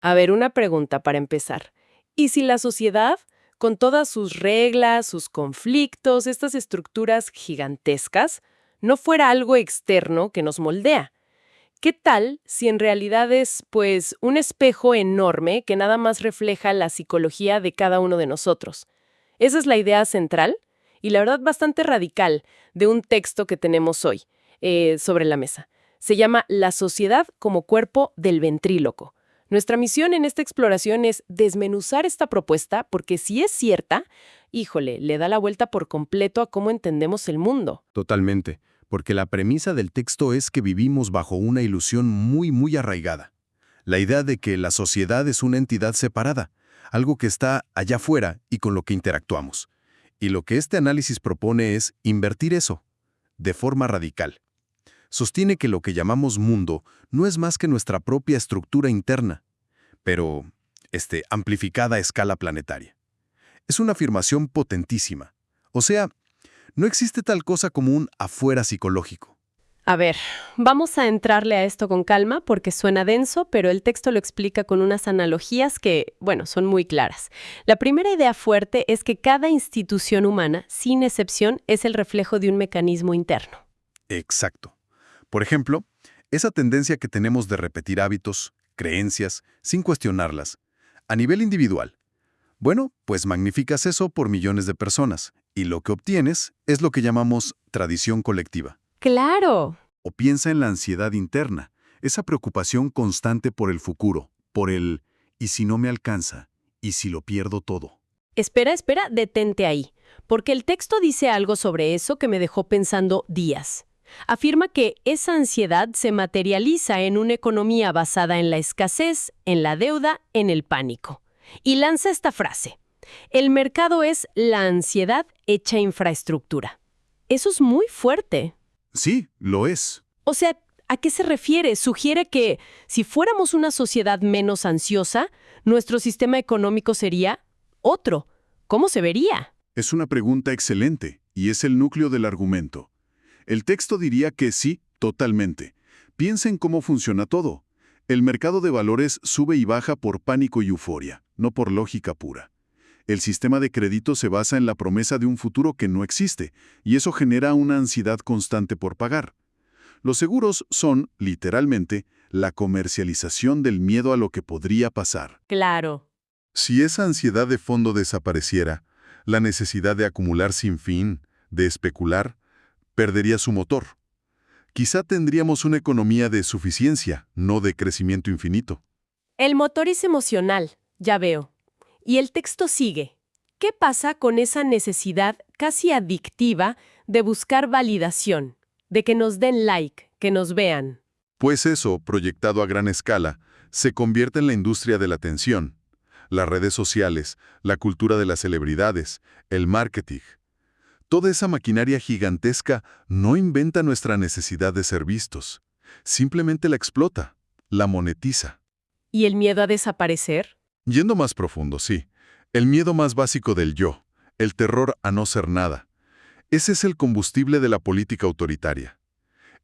A ver, una pregunta para empezar. ¿Y si la sociedad, con todas sus reglas, sus conflictos, estas estructuras gigantescas, no fuera algo externo que nos moldea? ¿Qué tal si en realidad es, pues, un espejo enorme que nada más refleja la psicología de cada uno de nosotros? Esa es la idea central y la verdad bastante radical de un texto que tenemos hoy sobre la mesa. Se llama La sociedad como cuerpo del ventríloco. Nuestra misión en esta exploración es desmenuzar esta propuesta porque si es cierta, híjole, le da la vuelta por completo a cómo entendemos el mundo. Totalmente, porque la premisa del texto es que vivimos bajo una ilusión muy arraigada. La idea de que la sociedad es una entidad separada, algo que está allá afuera y con lo que interactuamos. Y lo que este análisis propone es invertir eso, de forma radical. Sostiene que lo que llamamos mundo no es más que nuestra propia estructura interna, pero amplificada a escala planetaria. Es una afirmación potentísima. O sea, no existe tal cosa como un afuera psicológico. A ver, vamos a entrarle a esto con calma porque suena denso, pero el texto lo explica con unas analogías que, bueno, son muy claras. La primera idea fuerte es que cada institución humana, sin excepción, es el reflejo de un mecanismo interno. Exacto. Por ejemplo, esa tendencia que tenemos de repetir hábitos, creencias, sin cuestionarlas, a nivel individual. Bueno, pues magnificas eso por millones de personas, y lo que obtienes es lo que llamamos tradición colectiva. ¡Claro! O piensa en la ansiedad interna, esa preocupación constante por el futuro, por el ¿y si no me alcanza? ¿Y si lo pierdo todo? Espera, detente ahí, porque el texto dice algo sobre eso que me dejó pensando días. Afirma que esa ansiedad se materializa en una economía basada en la escasez, en la deuda, en el pánico. Y lanza esta frase: el mercado es la ansiedad hecha infraestructura. Eso es muy fuerte. Sí, lo es. O sea, ¿a qué se refiere? Sugiere que si fuéramos una sociedad menos ansiosa, nuestro sistema económico sería otro. ¿Cómo se vería? Es una pregunta excelente, y es el núcleo del argumento. El texto diría que sí, totalmente. Piensen cómo funciona todo. El mercado de valores sube y baja por pánico y euforia, no por lógica pura. El sistema de crédito se basa en la promesa de un futuro que no existe, y eso genera una ansiedad constante por pagar. Los seguros son, literalmente, la comercialización del miedo a lo que podría pasar. Claro. Si esa ansiedad de fondo desapareciera, la necesidad de acumular sin fin, de especular, perdería su motor. Quizá tendríamos una economía de suficiencia, no de crecimiento infinito. El motor es emocional, ya veo. Y el texto sigue. ¿Qué pasa con esa necesidad casi adictiva de buscar validación, de que nos den like, que nos vean? Pues eso, proyectado a gran escala, se convierte en la industria de la atención. Las redes sociales, la cultura de las celebridades, el marketing. Toda esa maquinaria gigantesca no inventa nuestra necesidad de ser vistos. Simplemente la explota, la monetiza. ¿Y el miedo a desaparecer? Yendo más profundo, sí. El miedo más básico del yo, el terror a no ser nada. Ese es el combustible de la política autoritaria.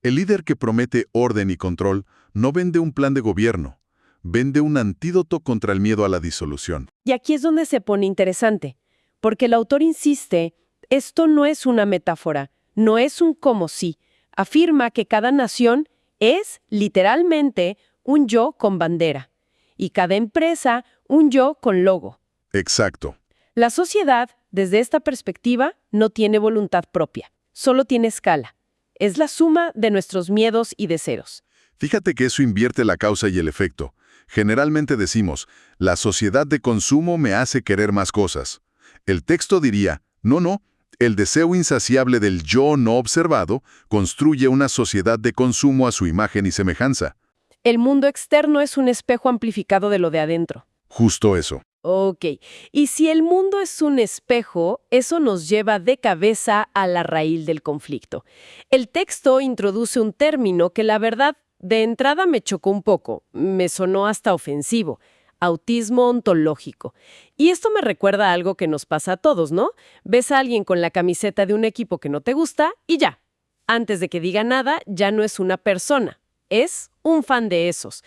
El líder que promete orden y control no vende un plan de gobierno, vende un antídoto contra el miedo a la disolución. Y aquí es donde se pone interesante, porque el autor insiste, esto no es una metáfora, no es un como si. Afirma que cada nación es, literalmente, un yo con bandera, y cada empresa un yo con logo. Exacto. La sociedad, desde esta perspectiva, no tiene voluntad propia, solo tiene escala. Es la suma de nuestros miedos y deseos. Fíjate que eso invierte la causa y el efecto. Generalmente decimos, la sociedad de consumo me hace querer más cosas. El texto diría, no, el deseo insaciable del yo no observado construye una sociedad de consumo a su imagen y semejanza. El mundo externo es un espejo amplificado de lo de adentro. Justo eso. Ok, y si el mundo es un espejo, eso nos lleva de cabeza a la raíz del conflicto. El texto introduce un término que la verdad de entrada me chocó un poco, me sonó hasta ofensivo: autismo ontológico. Y esto me recuerda a algo que nos pasa a todos, ¿no? Ves a alguien con la camiseta de un equipo que no te gusta y ya. Antes de que diga nada, ya no es una persona, es un fan de esos.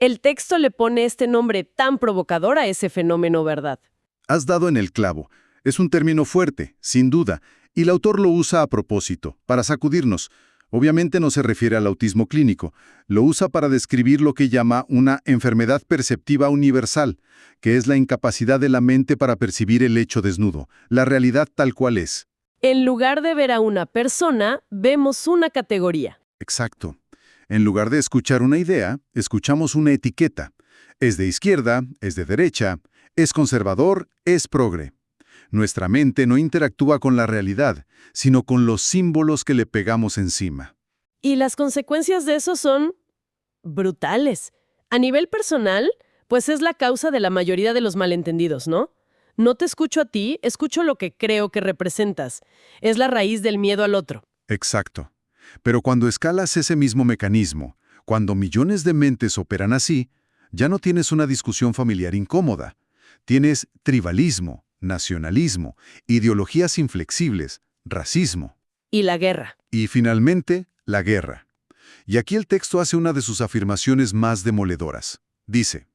El texto le pone este nombre tan provocador a ese fenómeno, ¿verdad? Has dado en el clavo. Es un término fuerte, sin duda, y el autor lo usa a propósito, para sacudirnos. Obviamente no se refiere al autismo clínico, lo usa para describir lo que llama una enfermedad perceptiva universal, que es la incapacidad de la mente para percibir el hecho desnudo, la realidad tal cual es. En lugar de ver a una persona, vemos una categoría. Exacto. En lugar de escuchar una idea, escuchamos una etiqueta. Es de izquierda, es de derecha, es conservador, es progre. Nuestra mente no interactúa con la realidad, sino con los símbolos que le pegamos encima. Y las consecuencias de eso son brutales. A nivel personal, pues es la causa de la mayoría de los malentendidos, ¿no? No te escucho a ti, escucho lo que creo que representas. Es la raíz del miedo al otro. Exacto. Pero cuando escalas ese mismo mecanismo, cuando millones de mentes operan así, ya no tienes una discusión familiar incómoda. Tienes tribalismo, nacionalismo, ideologías inflexibles, racismo. Y la guerra. Y finalmente, la guerra. Y aquí el texto hace una de sus afirmaciones más demoledoras. Dice,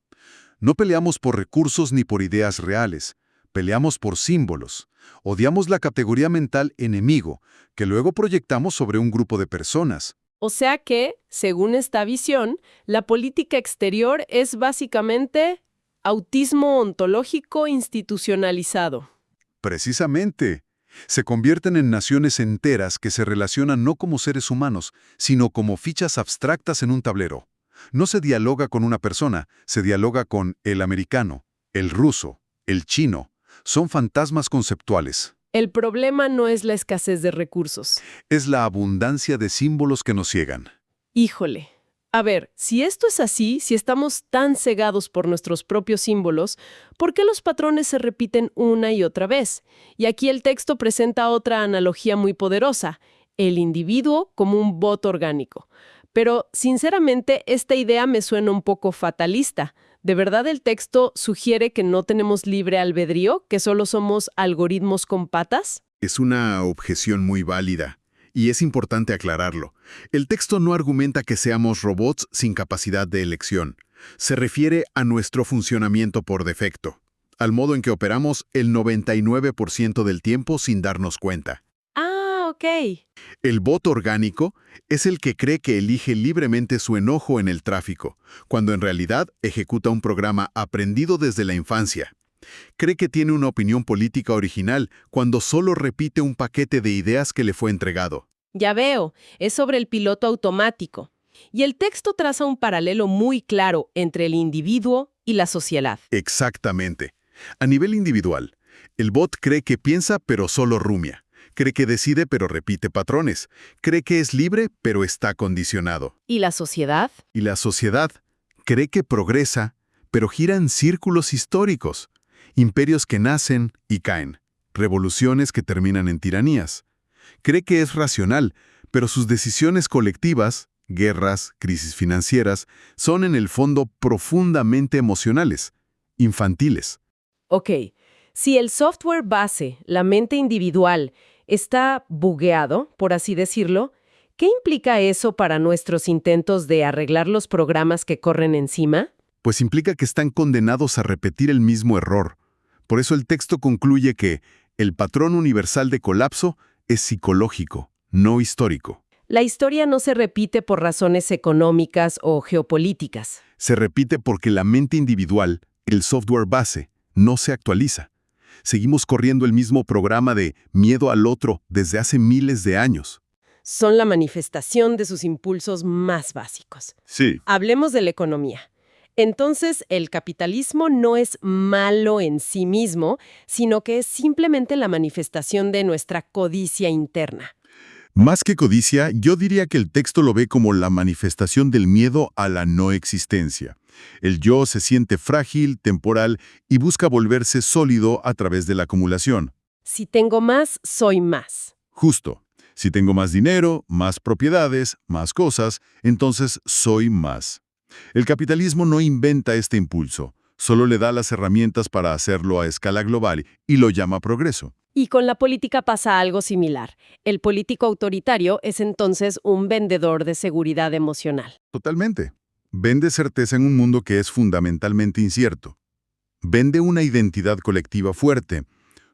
no peleamos por recursos ni por ideas reales, peleamos por símbolos. Odiamos la categoría mental enemigo, que luego proyectamos sobre un grupo de personas. O sea que, según esta visión, la política exterior es básicamente autismo ontológico institucionalizado. Precisamente. Se convierten en naciones enteras que se relacionan no como seres humanos, sino como fichas abstractas en un tablero. No se dialoga con una persona, se dialoga con el americano, el ruso, el chino. Son fantasmas conceptuales. El problema no es la escasez de recursos. Es la abundancia de símbolos que nos ciegan. Híjole. A ver, si esto es así, si estamos tan cegados por nuestros propios símbolos, ¿por qué los patrones se repiten una y otra vez? Y aquí el texto presenta otra analogía muy poderosa, el individuo como un bot orgánico. Pero, sinceramente, esta idea me suena un poco fatalista. ¿De verdad el texto sugiere que no tenemos libre albedrío, que solo somos algoritmos con patas? Es una objeción muy válida. Y es importante aclararlo. El texto no argumenta que seamos robots sin capacidad de elección. Se refiere a nuestro funcionamiento por defecto, al modo en que operamos el 99% del tiempo sin darnos cuenta. Ah, ok. El bot orgánico es el que cree que elige libremente su enojo en el tráfico, cuando en realidad ejecuta un programa aprendido desde la infancia. Cree que tiene una opinión política original cuando solo repite un paquete de ideas que le fue entregado. Ya veo, es sobre el piloto automático. Y el texto traza un paralelo muy claro entre el individuo y la sociedad. Exactamente. A nivel individual, el bot cree que piensa pero solo rumia. Cree que decide pero repite patrones. Cree que es libre pero está condicionado. ¿Y la sociedad? Y la sociedad cree que progresa pero gira en círculos históricos. Imperios que nacen y caen. Revoluciones que terminan en tiranías. Cree que es racional, pero sus decisiones colectivas, guerras, crisis financieras, son en el fondo profundamente emocionales, infantiles. Ok, si el software base, la mente individual, está bugueado, por así decirlo, ¿qué implica eso para nuestros intentos de arreglar los programas que corren encima? Pues implica que están condenados a repetir el mismo error. Por eso el texto concluye que el patrón universal de colapso es psicológico, no histórico. La historia no se repite por razones económicas o geopolíticas. Se repite porque la mente individual, el software base, no se actualiza. Seguimos corriendo el mismo programa de miedo al otro desde hace miles de años. Son la manifestación de sus impulsos más básicos. Sí. Hablemos de la economía. Entonces, el capitalismo no es malo en sí mismo, sino que es simplemente la manifestación de nuestra codicia interna. Más que codicia, yo diría que el texto lo ve como la manifestación del miedo a la no existencia. El yo se siente frágil, temporal y busca volverse sólido a través de la acumulación. Si tengo más, soy más. Justo. Si tengo más dinero, más propiedades, más cosas, entonces soy más. El capitalismo no inventa este impulso, solo le da las herramientas para hacerlo a escala global y lo llama progreso. Y con la política pasa algo similar. El político autoritario es entonces un vendedor de seguridad emocional. Totalmente. Vende certeza en un mundo que es fundamentalmente incierto. Vende una identidad colectiva fuerte.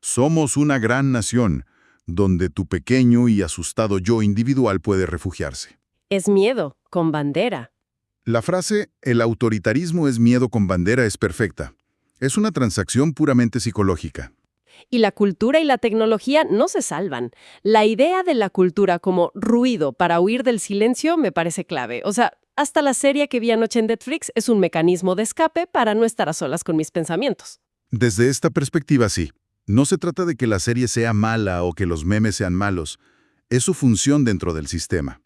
Somos una gran nación, donde tu pequeño y asustado yo individual puede refugiarse. Es miedo, con bandera. La frase «el autoritarismo es miedo con bandera» es perfecta. Es una transacción puramente psicológica. Y la cultura y la tecnología no se salvan. La idea de la cultura como ruido para huir del silencio me parece clave. O sea, hasta la serie que vi anoche en Netflix es un mecanismo de escape para no estar a solas con mis pensamientos. Desde esta perspectiva, sí. No se trata de que la serie sea mala o que los memes sean malos. Es su función dentro del sistema.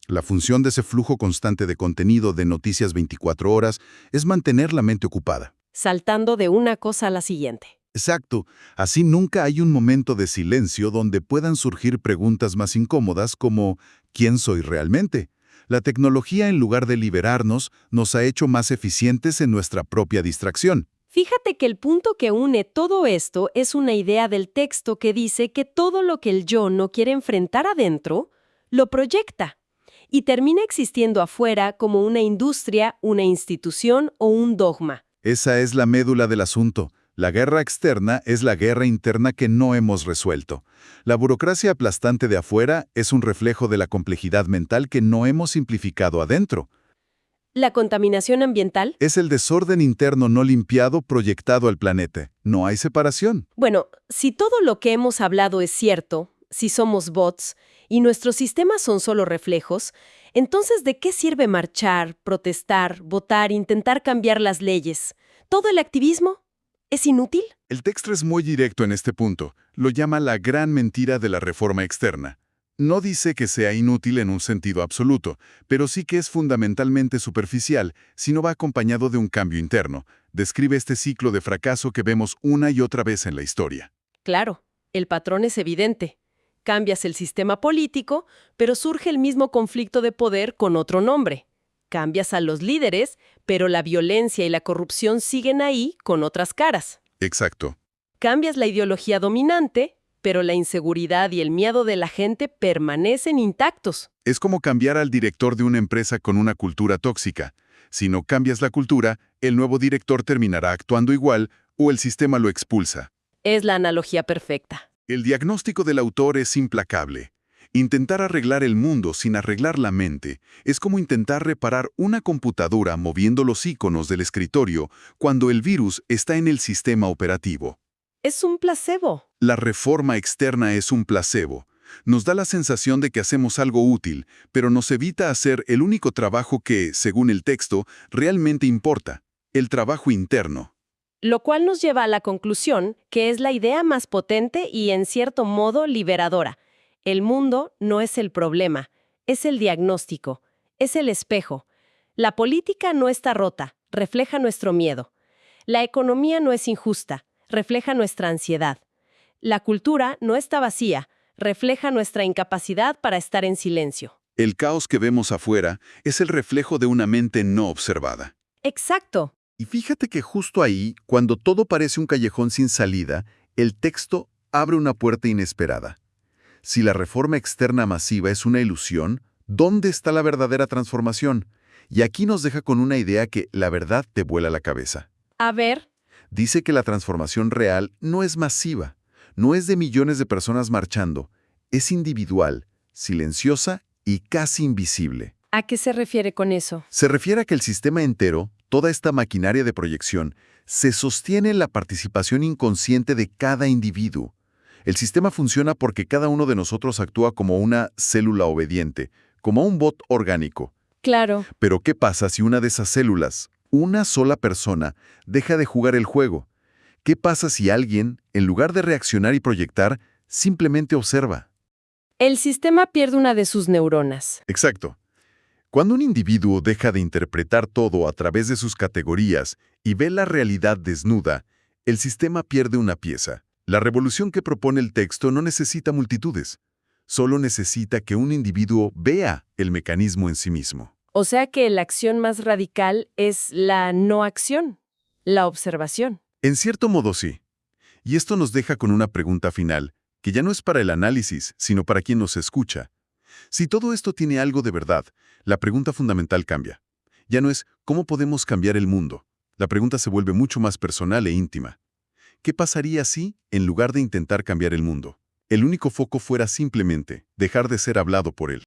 La función de ese flujo constante de contenido de noticias 24 horas es mantener la mente ocupada. Saltando de una cosa a la siguiente. Exacto. Así nunca hay un momento de silencio donde puedan surgir preguntas más incómodas como ¿quién soy realmente? La tecnología, en lugar de liberarnos, nos ha hecho más eficientes en nuestra propia distracción. Fíjate que el punto que une todo esto es una idea del texto que dice que todo lo que el yo no quiere enfrentar adentro, lo proyecta y termina existiendo afuera como una industria, una institución o un dogma. Esa es la médula del asunto. La guerra externa es la guerra interna que no hemos resuelto. La burocracia aplastante de afuera es un reflejo de la complejidad mental que no hemos simplificado adentro. La contaminación ambiental. Es el desorden interno no limpiado proyectado al planeta. No hay separación. Bueno, si todo lo que hemos hablado es cierto, si somos bots y nuestros sistemas son solo reflejos, entonces ¿de qué sirve marchar, protestar, votar, intentar cambiar las leyes? ¿Todo el activismo es inútil? El texto es muy directo en este punto. Lo llama la gran mentira de la reforma externa. No dice que sea inútil en un sentido absoluto, pero sí que es fundamentalmente superficial si no va acompañado de un cambio interno. Describe este ciclo de fracaso que vemos una y otra vez en la historia. Claro, el patrón es evidente. Cambias el sistema político, pero surge el mismo conflicto de poder con otro nombre. Cambias a los líderes, pero la violencia y la corrupción siguen ahí con otras caras. Exacto. Cambias la ideología dominante, pero la inseguridad y el miedo de la gente permanecen intactos. Es como cambiar al director de una empresa con una cultura tóxica. Si no cambias la cultura, el nuevo director terminará actuando igual o el sistema lo expulsa. Es la analogía perfecta. El diagnóstico del autor es implacable. Intentar arreglar el mundo sin arreglar la mente es como intentar reparar una computadora moviendo los iconos del escritorio cuando el virus está en el sistema operativo. Es un placebo. La reforma externa es un placebo. Nos da la sensación de que hacemos algo útil, pero nos evita hacer el único trabajo que, según el texto, realmente importa, el trabajo interno. Lo cual nos lleva a la conclusión que es la idea más potente y, en cierto modo, liberadora. El mundo no es el problema, es el diagnóstico, es el espejo. La política no está rota, refleja nuestro miedo. La economía no es injusta, refleja nuestra ansiedad. La cultura no está vacía, refleja nuestra incapacidad para estar en silencio. El caos que vemos afuera es el reflejo de una mente no observada. Exacto. Y fíjate que justo ahí, cuando todo parece un callejón sin salida, el texto abre una puerta inesperada. Si la reforma externa masiva es una ilusión, ¿dónde está la verdadera transformación? Y aquí nos deja con una idea que la verdad te vuela la cabeza. A ver. Dice que la transformación real no es masiva, no es de millones de personas marchando, es individual, silenciosa y casi invisible. ¿A qué se refiere con eso? Se refiere a que el sistema entero, toda esta maquinaria de proyección, se sostiene en la participación inconsciente de cada individuo. El sistema funciona porque cada uno de nosotros actúa como una célula obediente, como un bot orgánico. Claro. Pero ¿qué pasa si una de esas células, una sola persona, deja de jugar el juego? ¿Qué pasa si alguien, en lugar de reaccionar y proyectar, simplemente observa? El sistema pierde una de sus neuronas. Exacto. Cuando un individuo deja de interpretar todo a través de sus categorías y ve la realidad desnuda, el sistema pierde una pieza. La revolución que propone el texto no necesita multitudes. Solo necesita que un individuo vea el mecanismo en sí mismo. O sea que la acción más radical es la no acción, la observación. En cierto modo sí. Y esto nos deja con una pregunta final, que ya no es para el análisis, sino para quien nos escucha. Si todo esto tiene algo de verdad, la pregunta fundamental cambia. Ya no es ¿cómo podemos cambiar el mundo? La pregunta se vuelve mucho más personal e íntima. ¿Qué pasaría si, en lugar de intentar cambiar el mundo, el único foco fuera simplemente dejar de ser hablado por él?